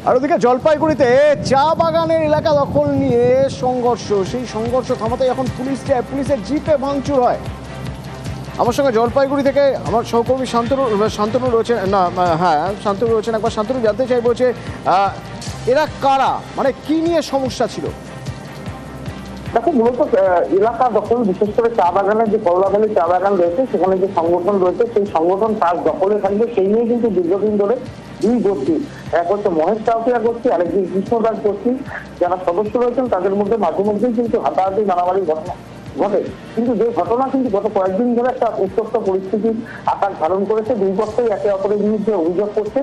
আর ওদিকে জলপাইগুড়িতে চা বাগানের এলাকা দখল নিয়ে সংঘর্ষ, সেই সংঘর্ষ থামাতে এখন পুলিশ যায়, পুলিশের জিপে ভাঙচুর হয়। আমার সঙ্গে জলপাইগুড়ি থেকে আমার সহকর্মী শান্তনু রয়েছেন, না হ্যাঁ শান্তনু রয়েছেন। একবার শান্তনু জানতে চাইবো যে এরা কারা, মানে কি নিয়ে সমস্যা ছিল? দেখো, মূলত এলাকা দখল, বিশেষ করে চা বাগানের যে কমলাভ্যালি চা বাগান রয়েছে সেখানে যে সংগঠন রয়েছে সেই সংগঠন তার দখলে থাকবে, সেই নিয়ে কিন্তু দীর্ঘদিন ধরে দুই গোষ্ঠী, এক হচ্ছে মহেশ চাউটিয়া গোষ্ঠী, আরেকটি কৃষ্ণদাস গোষ্ঠী, যারা সদস্য রয়েছেন তাদের মধ্যে মাঝে মধ্যেই কিন্তু হাতাহাতি মারামারির ঘটনা ঘটে। কিন্তু যে ঘটনা কিন্তু গত কয়েকদিন ধরে একটা উত্তপ্ত পরিস্থিতির আকার ধারণ করেছে। দুই পক্ষই একে অপরের বিরুদ্ধে অভিযোগ করছে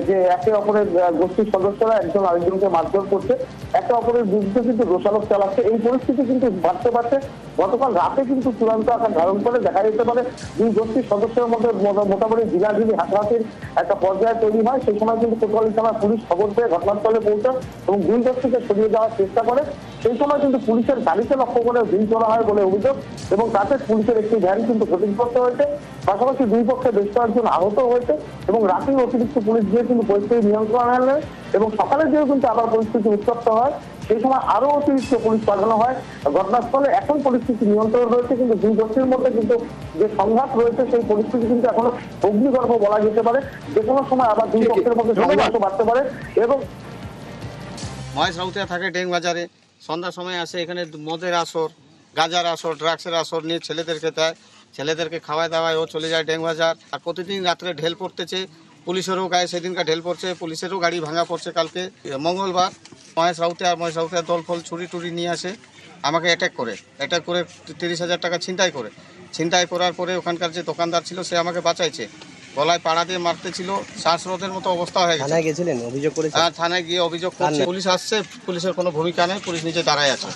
যে একে অপরের গোষ্ঠীর সদস্যরা একজন আরেকজনকে মারধর করছে, একে অপরের বিরুদ্ধে কিন্তু দোষারোপ চালাচ্ছে। এই পরিস্থিতি কিন্তু বাড়তে বাড়তে গতকাল রাতে কিন্তু চূড়ান্ত আকার ধারণ করে দেখা যেতে পারে দুই গোষ্ঠীর সদস্যের মধ্যে মোটামুটি জিলাজিলি হাতাহাতির একটা পর্যায়ে তৈরি হয়। সেই সময় কিন্তু কোতোয়ালি থানার পুলিশ খবর পেয়ে ঘটনাস্থলে পৌঁছায় এবং দুই গোষ্ঠীকে সরিয়ে যাওয়ার চেষ্টা করে। সেই সময় কিন্তু পুলিশের গাড়িতে লক্ষ্য করে গুলি চলা হয় বলে অভিযোগ এবং তাতে পুলিশের একটি ভ্যান কিন্তু ক্ষতিগ্রস্ত হয়েছে। পাশাপাশি দুই পক্ষে বেশ কয়েকজন আহত হয়েছে এবং রাতেই অতিরিক্ত পুলিশ দিয়ে কিন্তু পরিস্থিতি নিয়ন্ত্রণে আনে এবং সকালের দিকেও কিন্তু আবার পরিস্থিতি উত্তপ্ত হয়। সেই সময় আরো অতিরিক্ত পুলিশ পাঠানো হয় ঘটনাস্থলে। এখন পরিস্থিতি নিয়ন্ত্রণ রয়েছে, কিন্তু দুই গোষ্ঠীর মধ্যে কিন্তু যে সংঘাত রয়েছে সেই পরিস্থিতি কিন্তু এখনো অগ্নিগর্ভ বলা যেতে পারে। যে কোনো সময় আবার দুই পক্ষের মধ্যে সংঘর্ষ বাড়তে পারে। এবং মহেশ রাউতিয়া থাকে ডেং বাজারে, সন্ধ্যার সময় আসে এখানে মদের আসর, গাঁজার আসর, ড্রাগসের আসর নিয়ে ছেলেদেরকে দেয়, ছেলেদেরকে খাওয়ায় দাওয়ায় ও চলে যায় ডেং বাজার। আর প্রতিদিন রাত্রে ঢেল পড়তেছে, পুলিশেরও গায়ে সেদিনকার ঢেল পড়ছে, পুলিশেরও গাড়ি ভাঙা পড়ছে। কালকে মঙ্গলবার মহেশ রাউতিয়া দল ফল ছুরি টুরি নিয়ে আসে, আমাকে অ্যাটাক করে 30,000 টাকা ছিনতাই করার পরে ওখানকার যে দোকানদার ছিল সে আমাকে বাঁচাইছে, গলায় পাড়া দিয়ে মারতেছিল, শ্বাসরোধের মতো অবস্থা হয়ে গেছে। থানায় গেছিলেন, অভিযোগ করেছেন? থানায় গিয়ে অভিযোগ করছে, পুলিশ আসছে, পুলিশের কোনো ভূমিকা নেই, পুলিশ নিচে দাঁড়ায় আছে।